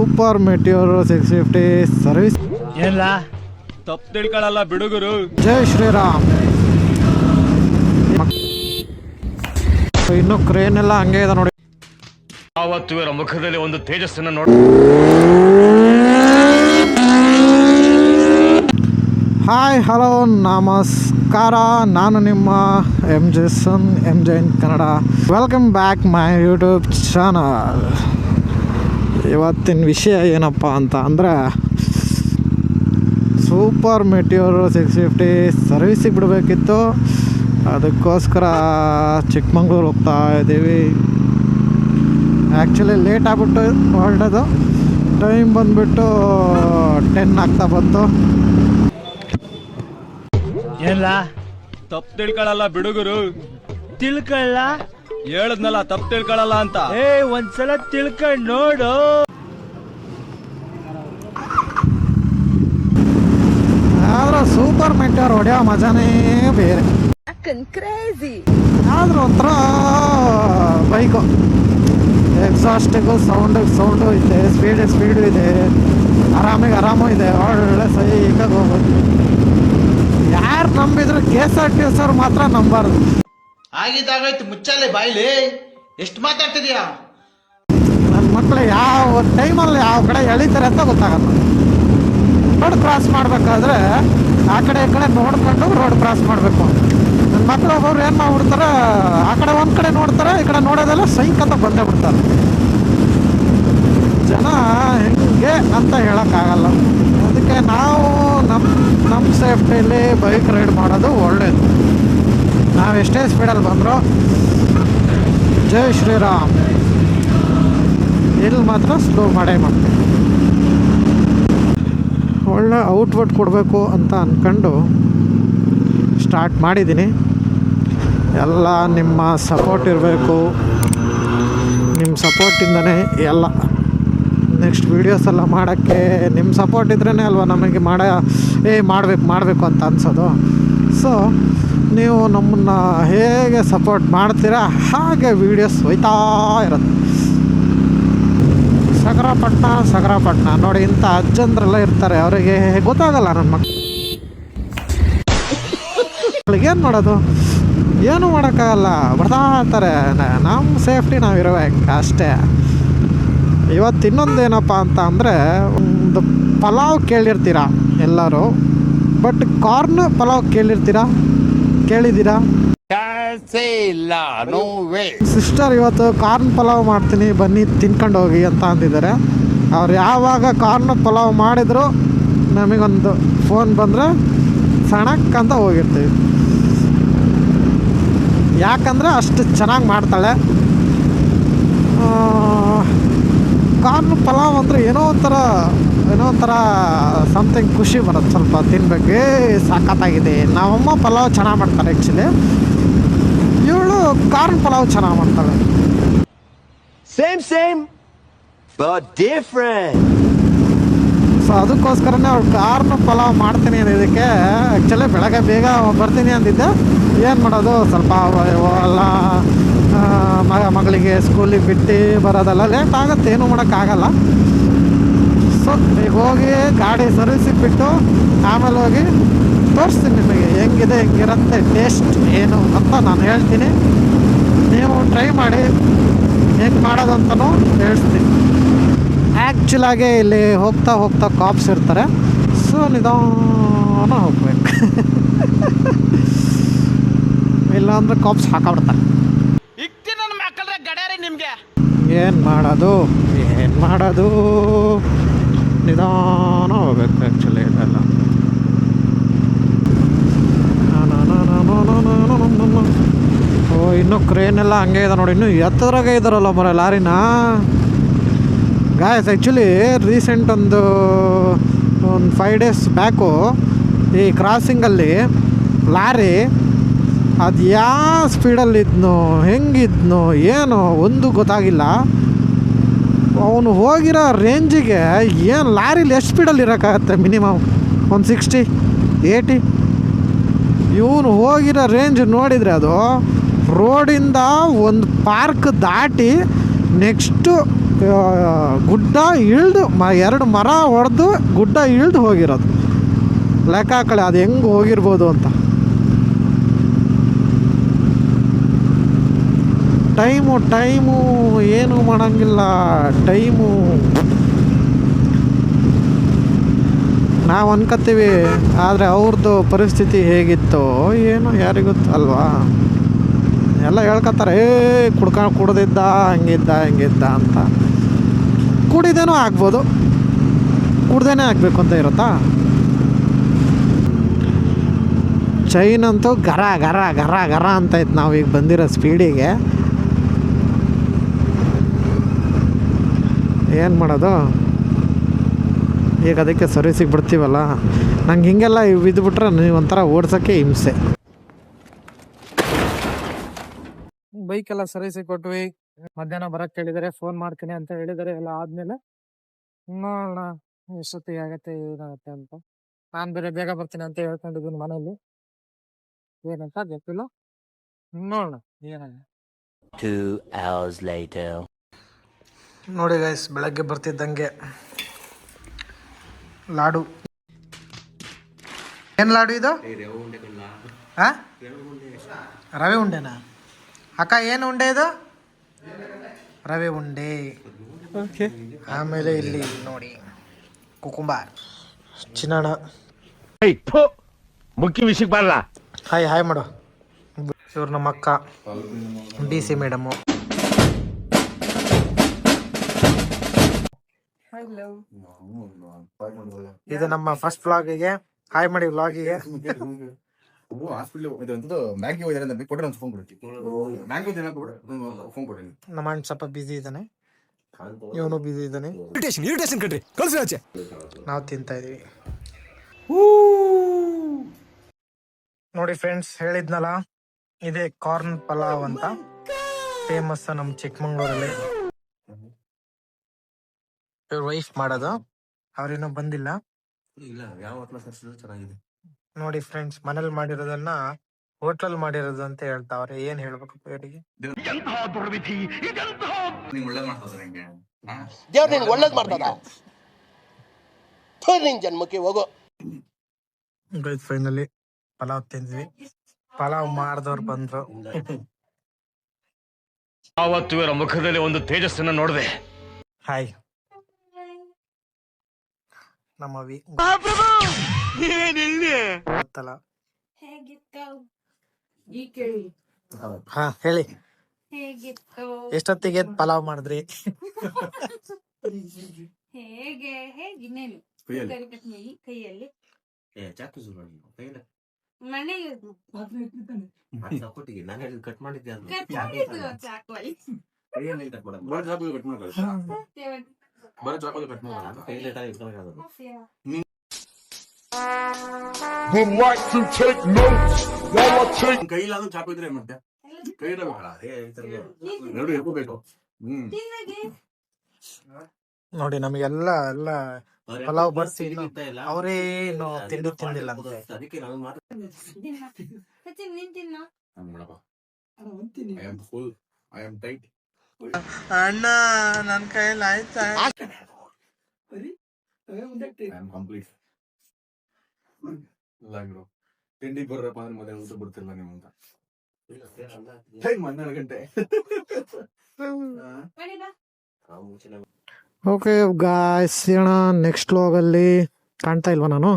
Super ಮೆಟ್ಯೂರ್ 650 service ಎಲ್ಲ ತಪ್ಪು ತಿಳ್ಕೊಳ್ಳಲ್ಲ ಬಿಡುಗರು. ಜೈ ಶ್ರೀರಾಮ್. ಇನ್ನು ಕ್ರೇನ್ ಎಲ್ಲ ಹಂಗೆ ಇದೆ ನೋಡಿ. ಆವತ್ತು ಇವರ ಮುಖದಲ್ಲಿ ಒಂದು ತೇಜಸ್ಸನ್ನು ನೋಡಿ. ಹಾಯ್ ಹಲೋ ನಮಸ್ಕಾರ, ನಾನು ನಿಮ್ಮ M Jain Kannada. Welcome back my YouTube channel. ಇವತ್ತಿನ ವಿಷಯ ಏನಪ್ಪ ಅಂತ ಅಂದರೆ, ಸೂಪರ್ ಮೆಟ್ಯೂರ್ 650 ಸರ್ವಿಸಿಗೆ ಬಿಡಬೇಕಿತ್ತು. ಅದಕ್ಕೋಸ್ಕರ ಚಿಕ್ಕಮಂಗ್ಳೂರು ಹೋಗ್ತಾ ಇದ್ದೀವಿ. ಆ್ಯಕ್ಚುಲಿ ಲೇಟ್ ಆಗಿಬಿಟ್ಟು ಹೊರಡೋದು. ಟೈಮ್ ಬಂದುಬಿಟ್ಟು 10 ಆಗ್ತಾ ಬಂತು. ಎಲ್ಲ ತಪ್ಪು ತಿಳ್ಕೊಳ್ಳಲ್ಲ ಬಿಡುಗರು. ತಿಳ್ಕೊಳ್ಳ ಹೇಳದ್ನಲ್ಲ, ತಪ್ಪು ತಿಳ್ಕೊಳ್ಳಲ್ಲ ಅಂತ. ಒಂದ್ಸಲ ತಿಳ್ಕೊಂಡ್ ನೋಡು. ಆದ್ರೆ ಸೂಪರ್ ಮೆಟ್ಯೂರ್ ಹೊಡೆಯೋ ಮಜಾನೇ ಬೇರೆ. ಆದ್ರೂ ಒಂಥರ ಬೈಕು ಎಕ್ಸಾಸ್ಟಿಗೂ ಸೌಂಡು ಇದೆ, ಸ್ಪೀಡು ಇದೆ, ಆರಾಮೂ ಇದೆ. ಒಳ್ಳೆ ಸೈಕಾಗಿ ಹೋಗೋದು. ಯಾರು ನಂಬಿದ್ರು KSRTC ಅವ್ರು ಮಾತ್ರ ನಂಬಾರ್ದು. ಆಗಿದ್ದಾಗಾಯ್ತು, ಮುಚ್ಚಾಲೆ ಬಾಯ್ಲಿ. ಎಷ್ಟು ಮಾತಾಡ್ತಿದ್ಯಾ? ನನ್ನ ಮಕ್ಕಳು ಯಾವ ಟೈಮಲ್ಲಿ ಯಾವ ಕಡೆ ಎಳಿತಾರೆ ಅಂತ ಗೊತ್ತಾಗಲ್ಲ. ರೋಡ್ ಕ್ರಾಸ್ ಮಾಡಬೇಕಾದ್ರೆ ಆ ಕಡೆ ಈ ಕಡೆ ನೋಡ್ಕೊಂಡು ರೋಡ್ ಕ್ರಾಸ್ ಮಾಡಬೇಕು. ನನ್ನ ಮಕ್ಕಳು ಒಬ್ಬರು ಏನು ಮಾಡ್ಬಿಡ್ತಾರೆ, ಆ ಕಡೆ ಒಂದು ಕಡೆ ನೋಡ್ತಾರೆ, ಈ ಕಡೆ ನೋಡೋದೆಲ್ಲ ಸೈಕ್ ಅಂತ ಬಂದೇ ಬಿಡ್ತಾರೆ. ಜನ ಹೆಂಗೆ ಅಂತ ಹೇಳೋಕ್ಕಾಗಲ್ಲ. ಅದಕ್ಕೆ ನಾವು ನಮ್ಮ ಸೇಫ್ಟಿಯಲ್ಲಿ ಬೈಕ್ ರೈಡ್ ಮಾಡೋದು ಒಳ್ಳೆಯದು. ನಾವು ಎಷ್ಟೇ ಸ್ಪೀಡಲ್ಲಿ ಬಂದರೂ ಜೈ ಶ್ರೀರಾಮ್, ಇಲ್ಲಿ ಮಾತ್ರ ಸ್ಲೋ ಮಾಡೇ ಮಾಡ್ತೀವಿ. ಒಳ್ಳೆ ಔಟ್ಪುಟ್ ಕೊಡಬೇಕು ಅಂತ ಅಂದ್ಕೊಂಡು ಸ್ಟಾರ್ಟ್ ಮಾಡಿದ್ದೀನಿ. ಎಲ್ಲ ನಿಮ್ಮ ಸಪೋರ್ಟ್ ಇರಬೇಕು. ನಿಮ್ಮ ಸಪೋರ್ಟಿಂದನೇ ಎಲ್ಲ ನೆಕ್ಸ್ಟ್ ವೀಡಿಯೋಸ್ ಎಲ್ಲ ಮಾಡೋಕ್ಕೆ ನಿಮ್ಮ ಸಪೋರ್ಟ್ ಇದ್ರೇ ಅಲ್ವಾ ನಮಗೆ ಮಾಡಬೇಕು ಅಂತ ಅನ್ಸೋದು. ಸೊ ನೀವು ನಮ್ಮನ್ನು ಹೇಗೆ ಸಪೋರ್ಟ್ ಮಾಡ್ತೀರಾ ಹಾಗೆ ವೀಡಿಯೋಸ್ ಹೋಯ್ತಾ ಇರುತ್ತೆ. ಸಗರಪಟ್ಟಣ ನೋಡಿ, ಇಂಥ ಅಜ್ಜಂದ್ರೆಲ್ಲ ಇರ್ತಾರೆ, ಅವರಿಗೆ ಗೊತ್ತಾಗಲ್ಲ. ನನ್ನ ಮಕ್ಕಳಿಗೆ ಏನು ಮಾಡೋದು, ಏನೂ ಮಾಡೋಕ್ಕಾಗಲ್ಲ, ಬರ್ತಾ ಇರ್ತಾರೆ. ನಮ್ಮ ಸೇಫ್ಟಿ ನಾವಿರಬೇಕು ಅಷ್ಟೇ. ಇವತ್ತು ಇನ್ನೊಂದೇನಪ್ಪ ಅಂತ ಅಂದರೆ, ಒಂದು ಪಲಾವ್ ಕೇಳಿರ್ತೀರ ಎಲ್ಲರೂ, ಬಟ್ ಕಾರ್ನ್ ಪಲಾವ್ ಕೇಳಿದ್ದೀರಾ? ಸಿಸ್ಟರ್ ಇವತ್ತು ಕಾರ್ನ್ ಪಲಾವ್ ಮಾಡ್ತೀನಿ ಬನ್ನಿ ತಿನ್ಕೊಂಡು ಹೋಗಿ ಅಂತ ಅಂದಿದ್ದಾರೆ. ಅವ್ರು ಯಾವಾಗ ಕಾರ್ನ್ ಪಲಾವ್ ಮಾಡಿದ್ರು ನಮಗೊಂದು ಫೋನ್ ಬಂದರೆ ಸಣಕ್ಕಂತ ಹೋಗಿರ್ತೀವಿ. ಯಾಕಂದರೆ ಅಷ್ಟು ಚೆನ್ನಾಗಿ ಮಾಡ್ತಾಳೆ. ಕಾರ್ನ್ ಪಲಾವ್ ಅಂದರೆ ಏನೋ ಒಂಥರ ಸಮಥಿಂಗ್ ಖುಷಿ ಬರುತ್ತೆ. ಸ್ವಲ್ಪ ತಿನ್ಬೇಕು, ಸಖತ್ತಾಗಿದೆ. ನಮ್ಮಮ್ಮ ಪಲಾವ್ ಚೆನ್ನಾಗಿ ಮಾಡ್ತಾರೆ. ಆ್ಯಕ್ಚುಲಿ ಇವಳು ಕಾರ್ನ್ ಪಲಾವ್ ಚೆನ್ನಾಗಿ ಮಾಡ್ತಾಳೆ. Same but different. ಸೊ ಅದಕ್ಕೋಸ್ಕರನೇ ಅವಳು ಕಾರ್ನ್ ಪಲಾವ್ ಮಾಡ್ತೀನಿ ಅನ್ನೋದಕ್ಕೆ. ಆ್ಯಕ್ಚುಲಿ ಬೆಳಗ್ಗೆ ಬೇಗ ಬರ್ತೀನಿ ಅಂದಿದ್ದೆ. ಏನು ಮಾಡೋದು, ಸ್ವಲ್ಪ ಎಲ್ಲ ಮಗಳಿಗೆ ಸ್ಕೂಲಿಗೆ ಬಿಟ್ಟು ಬರೋದೆಲ್ಲ ಲೇಟ್ ಆಗುತ್ತೆ, ಏನೂ ಮಾಡೋಕ್ಕಾಗಲ್ಲ. ಸೊ ಈಗ ಹೋಗಿ ಗಾಡಿ ಸರ್ವಿಸಿಗೆ ಬಿಟ್ಟು ಆಮೇಲೆ ಹೋಗಿ ತೋರಿಸ್ತೀನಿ ನಿಮಗೆ ಹೆಂಗಿರುತ್ತೆ ಟೇಸ್ಟ್ ಏನು ಅಂತ ನಾನು ಹೇಳ್ತೀನಿ. ನೀವು ಟ್ರೈ ಮಾಡಿ ಹೆಂಗೆ ಮಾಡೋದಂತನೂ ಹೇಳ್ತೀನಿ. ಆ್ಯಕ್ಚುಲಾಗಿ ಇಲ್ಲಿ ಹೋಗ್ತಾ ಕಾಪ್ಸ್ ಇರ್ತಾರೆ. ಸೊ ನಿಧಾನ ಹೋಗ್ಬೇಕು, ಇಲ್ಲಾಂದ್ರೆ ಕಾಪ್ಸ್ ಹಾಕಾಬಿಡ್ತಾರೆ. ಏನು ಮಾಡೋದು ನಿಧಾನ ಹೋಗ್ಬೇಕು. ಆ್ಯಕ್ಚುಲಿ ಇದೆಲ್ಲ ಇನ್ನೂ ಕ್ರೇನ್ ಎಲ್ಲ ಹಂಗೆ ಇದೆ ನೋಡಿ. ಇನ್ನೂ ಎತ್ತದ್ರಾಗೆ ಇದ್ದಾರಲ್ಲ ಮರ ಲಾರಿನ. ಗಾಯ್ಸ್ ಆ್ಯಕ್ಚುಲಿ ರೀಸೆಂಟ್ ಒಂದು 5 days ಬ್ಯಾಕು ಈ ಕ್ರಾಸಿಂಗಲ್ಲಿ ಲಾರಿ ಅದು ಯಾವ ಸ್ಪೀಡಲ್ಲಿದ್ನೋ ಹೆಂಗಿದ್ನೋ ಏನೋ ಒಂದು ಗೊತ್ತಾಗಿಲ್ಲ. ಅವನು ಹೋಗಿರೋ ರೇಂಜಿಗೆ ಏನು ಲಾರಿಲಿ ಎಷ್ಟು ಸ್ಪೀಡಲ್ಲಿ ಇರೋಕ್ಕಾಗತ್ತೆ? ಮಿನಿಮಮ್ ಒಂದು 60-80. ಇವನು ಹೋಗಿರೋ ರೇಂಜ್ ನೋಡಿದರೆ ಅದು ರೋಡಿಂದ ಒಂದು ಪಾರ್ಕ್ ದಾಟಿ ನೆಕ್ಸ್ಟು ಗುಡ್ಡ ಇಳ್ದು ಎರಡು ಮರ ಹೊಡೆದು ಗುಡ್ಡ ಇಳ್ದು ಹೋಗಿರೋದು. ಲೆಕ್ಕ ಹಾಕಳಿ ಅದು ಹೆಂಗೆ ಹೋಗಿರ್ಬೋದು ಅಂತ. ಟೈಮು ಏನು ಮಾಡೋಂಗಿಲ್ಲ. ಟೈಮು ನಾವು ಅನ್ಕೋತೀವಿ, ಆದರೆ ಅವ್ರದ್ದು ಪರಿಸ್ಥಿತಿ ಹೇಗಿತ್ತು ಏನೋ ಯಾರಿಗೊತ್ತು ಅಲ್ವಾ. ಎಲ್ಲ ಹೇಳ್ಕೊತಾರೆ, ಕುಡ್ದಿದ್ದ ಹಂಗಿದ್ದ ಅಂತ. ಕುಡಿದೇನೂ ಆಗ್ಬೋದು, ಕುಡ್ದೇನೆ ಆಗಬೇಕು ಅಂತ ಇರುತ್ತಾ. ಚೈನ್ ಅಂತೂ ಗರ ಗರ ಗರ ಗರ ಅಂತ ಇತ್ತು ನಾವೀಗ ಬಂದಿರೋ ಸ್ಪೀಡಿಗೆ. ಏನು ಮಾಡೋದು, ಈಗ ಅದಕ್ಕೆ ಸರ್ವಿಸಿಗೆ ಬಿಡ್ತೀವಲ್ಲ. ನಂಗೆ ಹಿಂಗೆಲ್ಲ ಬಿದ್ದುಬಿಟ್ರೆ ನೀವು ಒಂಥರ ಓಡ್ಸೋಕ್ಕೆ ಹಿಂಸೆ. ಬೈಕೆಲ್ಲ ಸರ್ವಿಸಿಗೆ ಕೊಟ್ವಿ. ಮಧ್ಯಾಹ್ನ ಬರೋಕ್ಕೆ ಹೇಳಿದ್ದಾರೆ, ಫೋನ್ ಮಾಡ್ತೀನಿ ಅಂತ ಹೇಳಿದ್ದಾರೆ. ಎಲ್ಲ ಆದಮೇಲೆ ನೋಡೋಣ ಎಷ್ಟೊತ್ತಿಗೆ ಆಗತ್ತೆ ಏನಾಗುತ್ತೆ ಅಂತ. ನಾನು ಬೇರೆ ಬೇಗ ಬರ್ತೀನಿ ಅಂತ ಹೇಳ್ಕೊಂಡಿದ್ದೀನಿ ಮನೇಲಿ. ಏನಂತ ಗೊತ್ತಿಲ್ಲ, ನೋಡೋಣ ಏನಾಗುತ್ತೆ. 2 hours later. ನೋಡಿ ಗೈಸ್, ಬೆಳಗ್ಗೆ ಬರ್ತಿದ್ದಂಗೆ ಲಾಡು. ಏನು ಲಾಡು ಇದು? ಹಾಂ, ರವೆ ಉಂಡೆನಾ ಅಕ್ಕ? ಏನು ಉಂಡೆ ಇದು? ರವೆ ಉಂಡೆ. ಓಕೆ. ಆಮೇಲೆ ಇಲ್ಲಿ ನೋಡಿ ಕುಕುಂಬರ್ ಚಿನ್ನಣ. ಮುಖ್ಯ ವಿಷಯಕ್ಕೆ ಬರಲ್ಲ. ಹಾಯ್ ಮಾಡು. ಇವ್ರು ನಮ್ಮ ಅಕ್ಕ DC ಮೇಡಮು. ಇದು ನಮ್ಮ ಫಸ್ಟ್ ವ್ಲಾಗಿಗೆ. ಹಾಯ್ ಮಾಡಿ ವ್ಲಾಗಿಗೆ. ನಮ್ಮ ಅಣ್ಣ ಸ್ವಲ್ಪ ಬಿಸಿ ಇದ್ದಾನೆ, ಇವನು ಬಿಸಿ ಇದ್ದಾನೆ. ನಾವು ತಿಂತಾ ಇದೀವಿ. ನೋಡಿ ಫ್ರೆಂಡ್ಸ್, ಹೇಳಿದ್ನಲ್ಲ ಇದೇ ಕಾರ್ನ್ ಪಲಾವ್ ಅಂತ ಫೇಮಸ್ ನಮ್ಮ ಚಿಕ್ಕಮಂಗ್ಳೂರಲ್ಲಿ. ಇವ್ರ ವೈಫ್ ಮಾಡೋದು, ಅವ್ರೇನೋ ಬಂದಿಲ್ಲ. ನೋಡಿ ಫ್ರೆಂಡ್ಸ್, ಮನೇಲಿ ಮಾಡಿರೋದನ್ನ ಹೋಟೆಲ್ ಮಾಡಿರೋದು ಅಂತ ಹೇಳ್ತಾವ್ರೆ. ಏನ್ ಹೇಳ್ಬೇಕು ಇವರಿಗೆ? ದೇವ್ರ ನಿನ್ ಒಳ್ಳೇದ್ ಮಾಡ್ತದ, ನಿನ್ ಜನ್ಮಕ್ಕೆ ಹೋಗೋ. ಫೈನಲಿ ಪಲಾವ್ ತಿಂದ್ವಿ. ಪಲಾವ್ ಮಾಡಿದವ್ರು ಬಂದ್ರು. ಆವತ್ತು ಇವರ ಮುಖದಲ್ಲಿ ಒಂದು ತೇಜಸ್ಸನ್ನ ನೋಡಿದೆ. ಹಾಯ್ ನಮ್ಮ ಗೊತ್ತಲ್ಲ. ಹಾ ಹೇಳಿ, ಎಷ್ಟೊತ್ತಿಗೆ ಪಲಾವ್ ಮಾಡಿದ್ರಿ? ಕೈಯಲ್ಲಿ ಮನೆಗೆ ಕಟ್ ಮಾಡಿದ್ದೆ ಕೈಲಾದ್ರೂ ಚಾಕು ಇದ್ರೆ ಮತ್ತೆ ಕೈ ಎರಡು ಇರ್ಕೋಬೇಕು. ನೋಡಿ ನಮಗೆಲ್ಲ ಎಲ್ಲ ಪಲಾವ್ ಬರ್ಸಿ ಅವರೇ ತಿಂಡಿ ತಿಂದಿಲ್ಲ. ಅದಕ್ಕೆ ನಾನು ಅಣ್ಣ ನನ್ ಕೈಯಲ್ಲಿ ಆಯ್ತಾ? ಕಂಪ್ಲೀಟ್ ತಿಂಡಿ ಬರ್ರಪ್ಪ ಅಂದ್ರೆ ಮನೆ ಊಟ ಬಿಡ್ತಿಲ್ಲ ನೀವು ಅಂತ 12 ಗಂಟೆ. ಓಕೆ ಗಾಯ್ಸ್, ನೆಕ್ಸ್ಟ್ ವ್ಲಾಗಲ್ಲಿ ಕಾಣ್ತಾ ಇಲ್ವಾ ನಾನು?